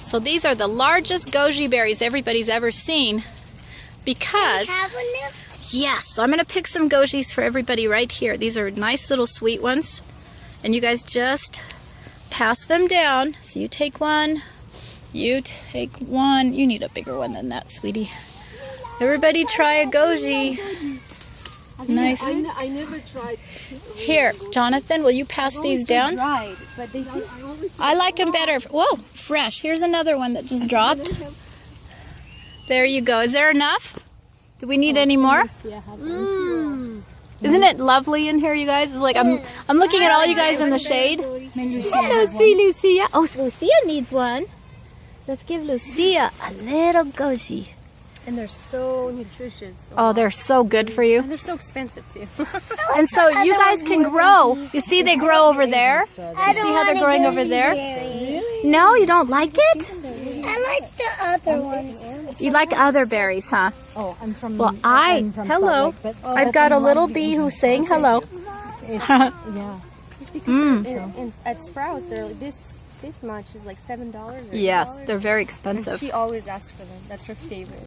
So these are the largest goji berries everybody's ever seen because... Yes, so I'm going to pick some gojis for everybody right here. These are nice little sweet ones. And you guys just pass them down. So you take one, you take one. You need a bigger one than that, sweetie. Everybody try a goji. Nice. I never tried. Here, Jonathan, will you pass these down? Dried, but they just... I like them better. Whoa, fresh. Here's another one that just dropped. There you go. Is there enough? Do we need any more? Isn't it lovely in here, you guys? It's like I'm looking at all you guys in the shade. Hello, sweet Lucia. Oh, so Lucia needs one. Let's give Lucia a little goji. And they're so nutritious. Oh, they're so good for you. And they're so expensive too. And so you guys can grow. You see they grow over there? You see how they're growing over there? No, you don't like it? I like the other ones. You like other berries, huh? Oh, I'm from... Well, hello. I've got a little bee who's saying hello. Yeah. It's because and at Sprouts, they're like this much is like $7 or $8. Yes, they're very And expensive. she always asks for them. That's her favorite.